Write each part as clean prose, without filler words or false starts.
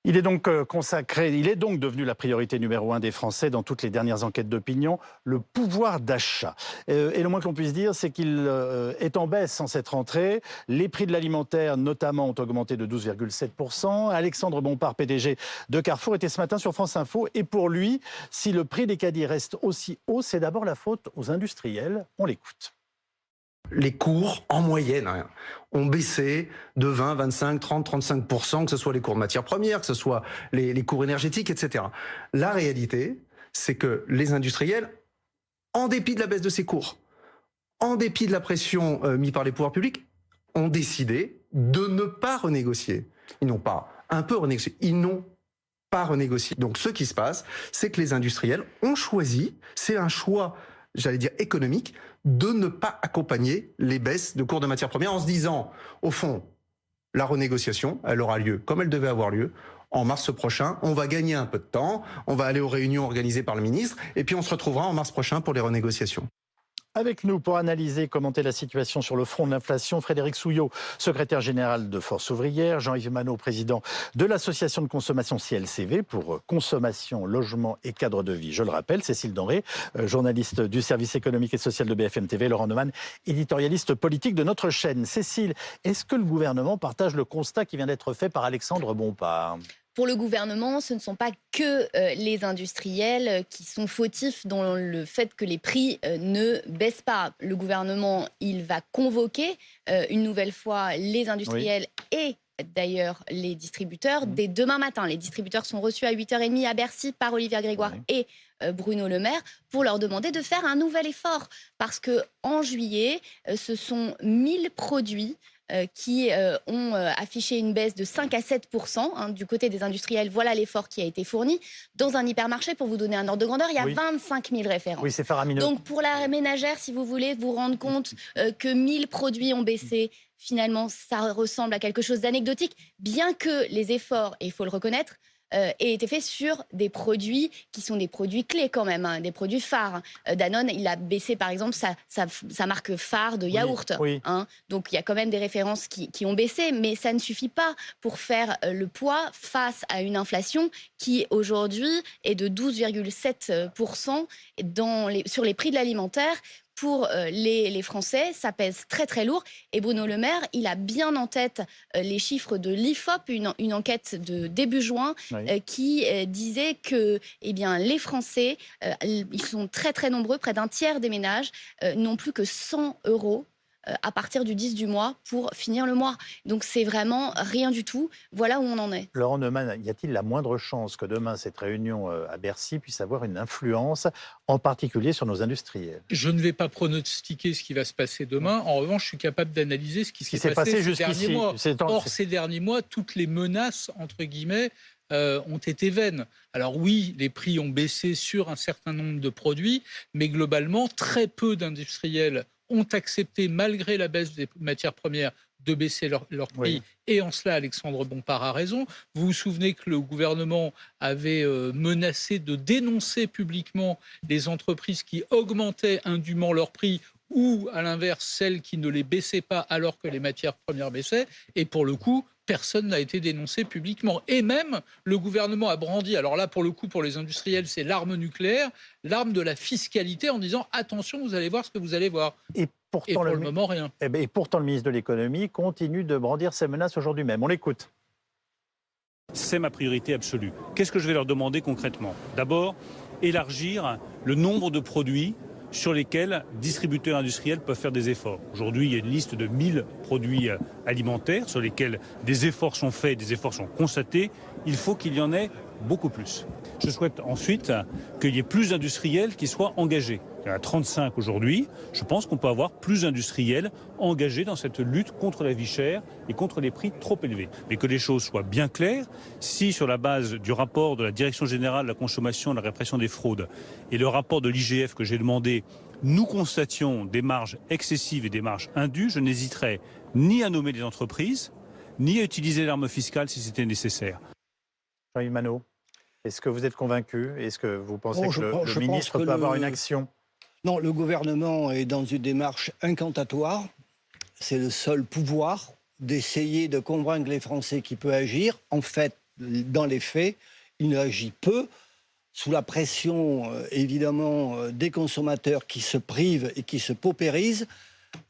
Il est donc il est donc devenu la priorité numéro 1 des Français dans toutes les dernières enquêtes d'opinion, le pouvoir d'achat. Et le moins que l'on puisse dire, c'est qu'il est en baisse en cette rentrée. Les prix de l'alimentaire, notamment, ont augmenté de 12,7%. Alexandre Bompard, PDG de Carrefour, était ce matin sur France Info. Et pour lui, si le prix des caddies reste aussi haut, c'est d'abord la faute aux industriels. On l'écoute. Les cours, en moyenne, ont baissé de 20, 25, 30, 35%, que ce soit les cours de matières premières, que ce soit les cours énergétiques, etc. La réalité, c'est que les industriels, en dépit de la baisse de ces cours, en dépit de la pression mise par les pouvoirs publics, ont décidé de ne pas renégocier. Ils n'ont pas un peu renégocié, ils n'ont pas renégocié. Donc ce qui se passe, c'est que les industriels ont choisi, c'est un choix, j'allais dire économique, de ne pas accompagner les baisses de cours de matières premières en se disant, au fond, la renégociation, elle aura lieu comme elle devait avoir lieu en mars prochain. On va gagner un peu de temps, on va aller aux réunions organisées par le ministre, et puis on se retrouvera en mars prochain pour les renégociations. Avec nous pour analyser et commenter la situation sur le front de l'inflation, Frédéric Souillot, secrétaire général de Force ouvrière, Jean-Yves Manot, président de l'association de consommation CLCV pour consommation, logement et cadre de vie. Je le rappelle, Cécile Denré, journaliste du service économique et social de BFM TV, Laurent Neumann, éditorialiste politique de notre chaîne. Cécile, est-ce que le gouvernement partage le constat qui vient d'être fait par Alexandre Bompard ? Pour le gouvernement, ce ne sont pas que les industriels qui sont fautifs dans le fait que les prix ne baissent pas. Le gouvernement, il va convoquer une nouvelle fois les industriels et d'ailleurs les distributeurs dès demain matin. Les distributeurs sont reçus à 8h30 à Bercy par Olivia Grégoire et Bruno Le Maire pour leur demander de faire un nouvel effort. Parce qu'en juillet, ce sont 1000 produits qui ont affiché une baisse de 5 à 7% du côté des industriels. Voilà l'effort qui a été fourni. Dans un hypermarché, pour vous donner un ordre de grandeur, il y a 25 000 références. Oui, c'est faramineux. Donc pour la ménagère, si vous voulez vous rendre compte que 1000 produits ont baissé, finalement, ça ressemble à quelque chose d'anecdotique, bien que les efforts, et il faut le reconnaître, aient été faits sur des produits qui sont des produits clés quand même, des produits phares. Danone, il a baissé par exemple sa marque phare de yaourt. Donc il y a quand même des références qui ont baissé, mais ça ne suffit pas pour faire le poids face à une inflation qui aujourd'hui est de 12,7% sur les prix de l'alimentaire. Pour les Français, ça pèse très très lourd. Et Bruno Le Maire, il a bien en tête les chiffres de l'IFOP, une enquête de début juin, qui disait que les Français, ils sont très très nombreux, près d'un tiers des ménages, n'ont plus que 100 € à partir du 10 du mois pour finir le mois. Donc c'est vraiment rien du tout. Voilà où on en est. Laurent Neumann, y a-t-il la moindre chance que demain cette réunion à Bercy puisse avoir une influence, en particulier sur nos industriels ? Je ne vais pas pronostiquer ce qui va se passer demain. En revanche, je suis capable d'analyser ce qui s'est passé ces derniers mois. Or, ces derniers mois, toutes les menaces, entre guillemets, ont été vaines. Alors oui, les prix ont baissé sur un certain nombre de produits, mais globalement, très peu d'industriels ont accepté, malgré la baisse des matières premières, de baisser leur prix. Et en cela, Alexandre Bompard a raison. Vous vous souvenez que le gouvernement avait menacé de dénoncer publiquement les entreprises qui augmentaient indûment leurs prix ou, à l'inverse, celles qui ne les baissaient pas alors que les matières premières baissaient. Et pour le coup, personne n'a été dénoncé publiquement. Et même, le gouvernement a brandi, alors là, pour le coup, pour les industriels, c'est l'arme nucléaire, l'arme de la fiscalité, en disant « attention, vous allez voir ce que vous allez voir ». Et pour le moment, rien. Et pourtant, le ministre de l'économie continue de brandir ces menaces aujourd'hui même. On l'écoute. C'est ma priorité absolue. Qu'est-ce que je vais leur demander concrètement ? D'abord, élargir le nombre de produits sur lesquels distributeurs industriels peuvent faire des efforts. Aujourd'hui, il y a une liste de 1000 produits alimentaires sur lesquels des efforts sont faits, des efforts sont constatés. Il faut qu'il y en ait beaucoup plus. Je souhaite ensuite qu'il y ait plus d'industriels qui soient engagés. Il y en a 35 aujourd'hui. Je pense qu'on peut avoir plus d'industriels engagés dans cette lutte contre la vie chère et contre les prix trop élevés. Mais que les choses soient bien claires, si sur la base du rapport de la Direction générale de la consommation et de la répression des fraudes et le rapport de l'IGF que j'ai demandé, nous constations des marges excessives et des marges indues, je n'hésiterai ni à nommer des entreprises, ni à utiliser l'arme fiscale si c'était nécessaire. Jean-Yves Manot, est-ce que vous êtes convaincu ? Est-ce que vous pensez que le ministre peut avoir une action ? Non, le gouvernement est dans une démarche incantatoire. C'est le seul pouvoir d'essayer de convaincre les Français qu'il peut agir. En fait, dans les faits, il agit peu, sous la pression, évidemment, des consommateurs qui se privent et qui se paupérisent.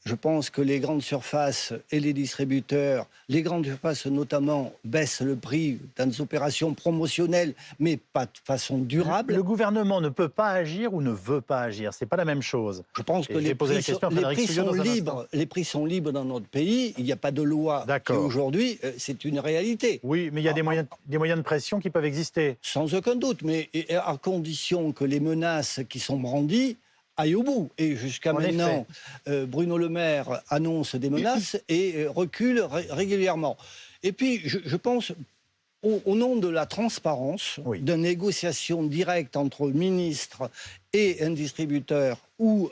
Je pense que les grandes surfaces et les distributeurs, les grandes surfaces notamment, baissent le prix dans des opérations promotionnelles, mais pas de façon durable. Le gouvernement ne peut pas agir ou ne veut pas agir. C'est pas la même chose. Je pense que les prix sont libres. Les prix sont libres dans notre pays. Il n'y a pas de loi. Aujourd'hui, c'est une réalité. Oui, mais il y a des moyens de pression qui peuvent exister. Sans aucun doute, mais à condition que les menaces qui sont brandies aille au bout. Et jusqu'à maintenant, Bruno Le Maire annonce des menaces et recule régulièrement. Et puis, je pense, au nom de la transparence, d'une négociation directe entre ministre et un distributeur ou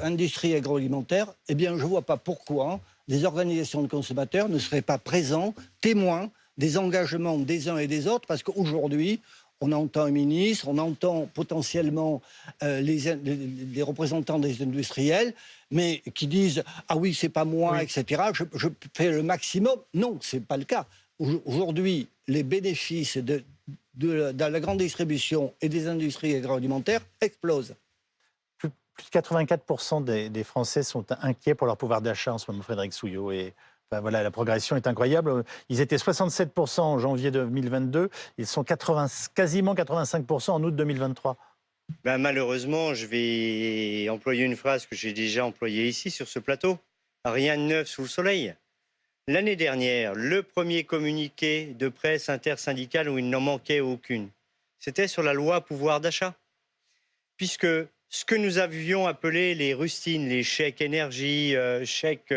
industrie agroalimentaire, eh bien, je ne vois pas pourquoi des organisations de consommateurs ne seraient pas présents, témoins des engagements des uns et des autres, parce qu'aujourd'hui, on entend un ministre, on entend potentiellement les représentants des industriels, mais qui disent « Ah oui, c'est pas moi, etc. Je fais le maximum ». Non, c'est pas le cas. Aujourd'hui, les bénéfices de la grande distribution et des industries agroalimentaires explosent. Plus de 84% des Français sont inquiets pour leur pouvoir d'achat en ce moment, Frédéric Souillot. Et voilà, la progression est incroyable. Ils étaient 67% en janvier 2022. Ils sont quasiment 85% en août 2023. Malheureusement, je vais employer une phrase que j'ai déjà employée ici sur ce plateau. Rien de neuf sous le soleil. L'année dernière, le premier communiqué de presse intersyndical où il n'en manquait aucune, c'était sur la loi pouvoir d'achat. Puisque ce que nous avions appelé les rustines, les chèques énergie, chèques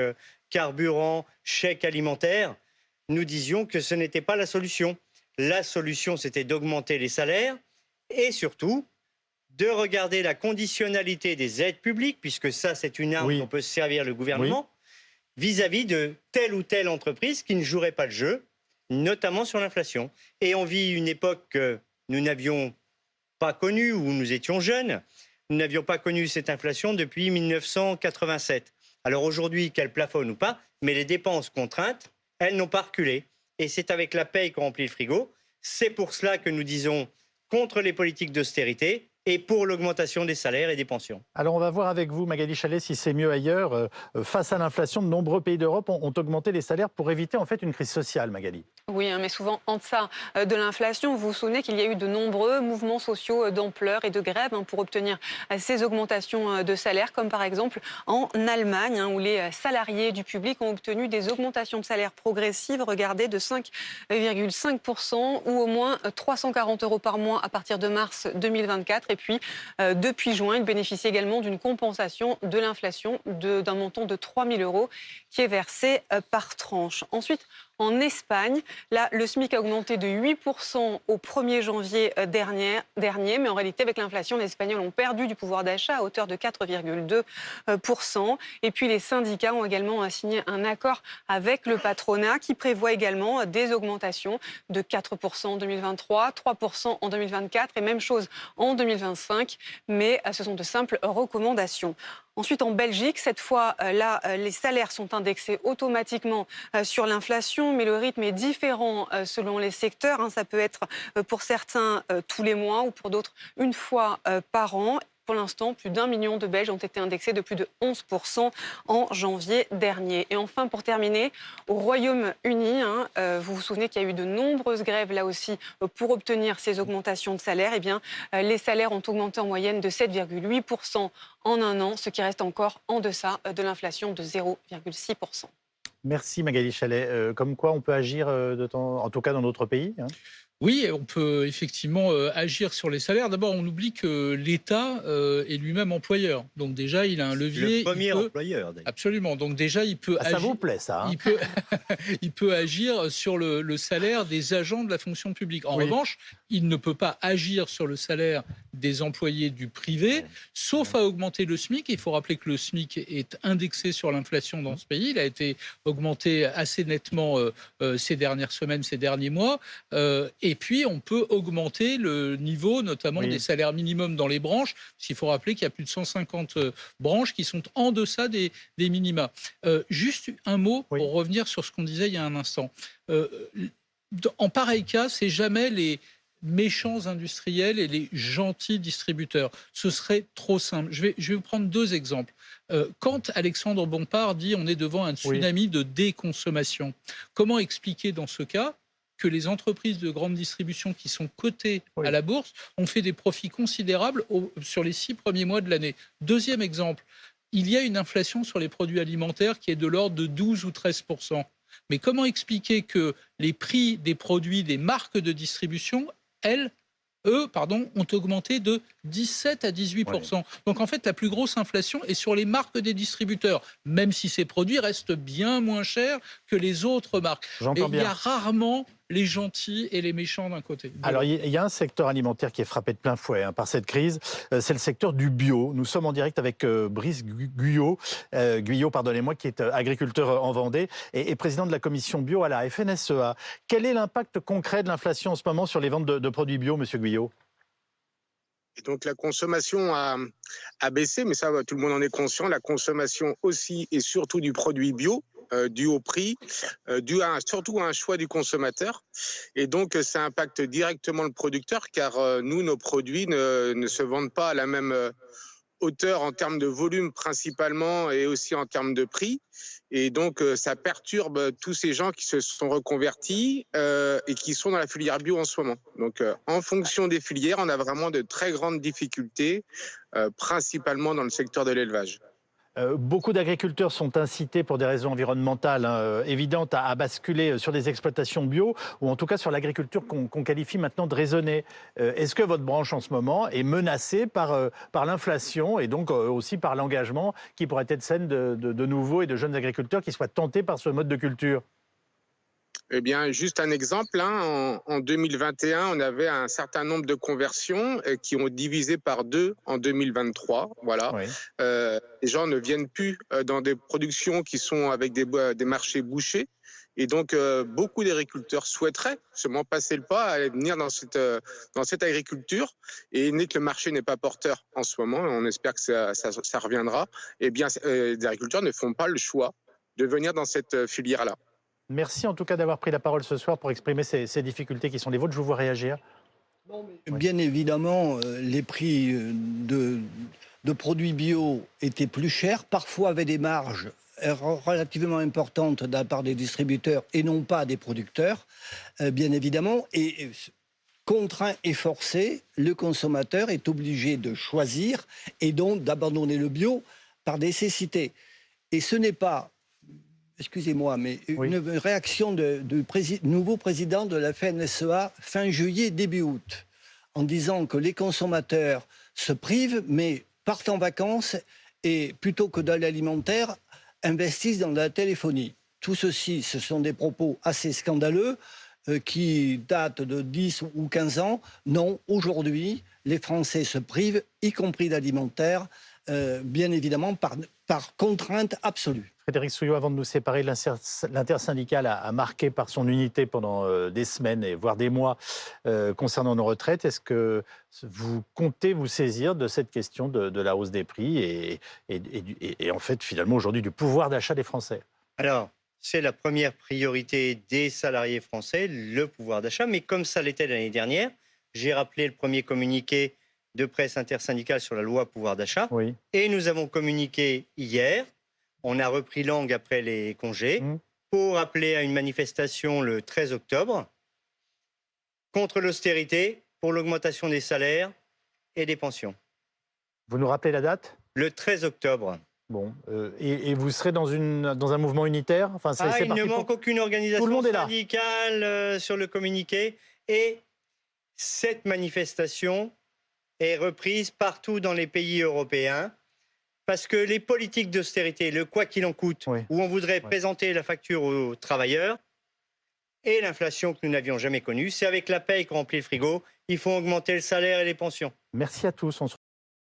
carburant, chèques alimentaires, nous disions que ce n'était pas la solution. La solution, c'était d'augmenter les salaires et surtout de regarder la conditionnalité des aides publiques, puisque ça, c'est une arme dont peut se servir le gouvernement, vis-à-vis de telle ou telle entreprise qui ne jouerait pas le jeu, notamment sur l'inflation. Et on vit une époque que nous n'avions pas connue, où nous étions jeunes. Nous n'avions pas connu cette inflation depuis 1987. Alors aujourd'hui, qu'elle plafonne ou pas, mais les dépenses contraintes, elles n'ont pas reculé. Et c'est avec la paye qu'on remplit le frigo. C'est pour cela que nous disons contre les politiques d'austérité et pour l'augmentation des salaires et des pensions. Alors on va voir avec vous, Magali Chalet, si c'est mieux ailleurs. Face à l'inflation, de nombreux pays d'Europe ont augmenté les salaires pour éviter en fait une crise sociale, Magali. Oui, mais souvent en deçà de l'inflation. Vous vous souvenez qu'il y a eu de nombreux mouvements sociaux d'ampleur et de grève pour obtenir ces augmentations de salaire, comme par exemple en Allemagne, où les salariés du public ont obtenu des augmentations de salaire progressives, regardez, de 5,5% ou au moins 340 € par mois à partir de mars 2024. Et puis, depuis juin, ils bénéficient également d'une compensation de l'inflation d'un montant de 3 000 € qui est versé par tranche. Ensuite, en Espagne, là, le SMIC a augmenté de 8% au 1er janvier dernier, mais en réalité, avec l'inflation, les Espagnols ont perdu du pouvoir d'achat à hauteur de 4,2%. Et puis, les syndicats ont également signé un accord avec le patronat qui prévoit également des augmentations de 4% en 2023, 3% en 2024 et même chose en 2025. Mais ce sont de simples recommandations. Ensuite, en Belgique, cette fois, là, les salaires sont indexés automatiquement sur l'inflation, mais le rythme est différent selon les secteurs. Ça peut être pour certains tous les mois ou pour d'autres une fois par an. Pour l'instant, plus d'1 million de Belges ont été indexés de plus de 11% en janvier dernier. Et enfin, pour terminer, au Royaume-Uni, vous vous souvenez qu'il y a eu de nombreuses grèves là aussi pour obtenir ces augmentations de salaire. Eh bien, les salaires ont augmenté en moyenne de 7,8% en un an, ce qui reste encore en deçà de l'inflation de 0,6%. Merci Magali Chalet. Comme quoi on peut agir, en tout cas dans notre pays Oui, on peut effectivement agir sur les salaires. D'abord, on oublie que l'État est lui-même employeur. Donc déjà, il a un levier. Le premier employeur, d'ailleurs. Absolument. Donc déjà, il peut agir. Ça vous plaît, ça Il peut agir sur le salaire des agents de la fonction publique. En revanche, il ne peut pas agir sur le salaire des employés du privé, sauf à augmenter le SMIC. Il faut rappeler que le SMIC est indexé sur l'inflation dans ce pays. Il a été augmenté assez nettement ces dernières semaines, ces derniers mois. Et puis, on peut augmenter le niveau, notamment des salaires minimums dans les branches. Il faut rappeler qu'il y a plus de 150 branches qui sont en deçà des minima. Juste un mot pour revenir sur ce qu'on disait il y a un instant. En pareil cas, c'est jamais les méchants industriels et les gentils distributeurs. Ce serait trop simple. Je vais vous prendre 2 exemples. Quand Alexandre Bompard dit on est devant un tsunami de déconsommation, comment expliquer dans ce cas que les entreprises de grande distribution qui sont cotées à la bourse ont fait des profits considérables sur les 6 premiers mois de l'année? Deuxième exemple, il y a une inflation sur les produits alimentaires qui est de l'ordre de 12 ou 13%. Mais comment expliquer que les prix des produits des marques de distribution, eux, ont augmenté de 17 à 18%. Donc en fait, la plus grosse inflation est sur les marques des distributeurs, même si ces produits restent bien moins chers que les autres marques. Et il y a rarement les gentils et les méchants d'un côté. Alors il y a un secteur alimentaire qui est frappé de plein fouet par cette crise, c'est le secteur du bio. Nous sommes en direct avec Brice Guyot, qui est agriculteur en Vendée et président de la commission bio à la FNSEA. Quel est l'impact concret de l'inflation en ce moment sur les ventes de produits bio, monsieur Guyot? Et donc la consommation a baissé, mais ça, tout le monde en est conscient. La consommation aussi et surtout du produit bio, dû au prix, surtout à un choix du consommateur. Et donc ça impacte directement le producteur, car nous, nos produits ne se vendent pas à la même hauteur en termes de volume principalement et aussi en termes de prix. Et donc ça perturbe tous ces gens qui se sont reconvertis et qui sont dans la filière bio en ce moment. Donc en fonction des filières, on a vraiment de très grandes difficultés, principalement dans le secteur de l'élevage. Beaucoup d'agriculteurs sont incités pour des raisons environnementales évidentes à basculer sur des exploitations bio ou en tout cas sur l'agriculture qu'on qualifie maintenant de raisonnée. Est-ce que votre branche en ce moment est menacée par l'inflation et donc aussi par l'engagement qui pourrait être celle de nouveaux et de jeunes agriculteurs qui soient tentés par ce mode de culture ? Eh bien, juste un exemple, en 2021, on avait un certain nombre de conversions qui ont divisé par 2 en 2023. Voilà. Oui. Les gens ne viennent plus dans des productions qui sont avec des marchés bouchés. Et donc, beaucoup d'agriculteurs souhaiteraient seulement passer le pas à venir dans cette agriculture. Et dès que le marché n'est pas porteur en ce moment, on espère que ça reviendra, eh bien, les agriculteurs ne font pas le choix de venir dans cette filière-là. Merci en tout cas d'avoir pris la parole ce soir pour exprimer ces difficultés qui sont les vôtres. Je vous vois réagir. Bien évidemment, les prix de produits bio étaient plus chers, parfois avec des marges relativement importantes de la part des distributeurs et non pas des producteurs, bien évidemment. Et contraint et forcé, le consommateur est obligé de choisir et donc d'abandonner le bio par nécessité. Et ce n'est pas... Excusez-moi, mais une réaction du nouveau président de la FNSEA fin juillet, début août, en disant que les consommateurs se privent, mais partent en vacances et plutôt que dans l'alimentaire, investissent dans la téléphonie. Tout ceci, ce sont des propos assez scandaleux qui datent de 10 ou 15 ans. Non, aujourd'hui, les Français se privent, y compris d'alimentaire, bien évidemment par contrainte absolue. Frédéric Souillot, avant de nous séparer, l'intersyndicale a marqué par son unité pendant des semaines et voire des mois concernant nos retraites. Est-ce que vous comptez vous saisir de cette question de la hausse des prix et en fait finalement aujourd'hui du pouvoir d'achat des Français? Alors, c'est la première priorité des salariés français, le pouvoir d'achat. Mais comme ça l'était l'année dernière, j'ai rappelé le premier communiqué de presse intersyndicale sur la loi pouvoir d'achat. Oui. Et nous avons communiqué hier. On a repris langue après les congés pour appeler à une manifestation le 13 octobre contre l'austérité, pour l'augmentation des salaires et des pensions. Vous nous rappelez la date ? Le 13 octobre. Bon, et vous serez dans un mouvement unitaire ? Enfin, il ne manque aucune organisation syndicale sur le communiqué. Et cette manifestation est reprise partout dans les pays européens. Parce que les politiques d'austérité, le quoi qu'il en coûte, où on voudrait présenter la facture aux travailleurs, et l'inflation que nous n'avions jamais connue, c'est avec la paye qu'on remplit le frigo, il faut augmenter le salaire et les pensions. Merci à tous.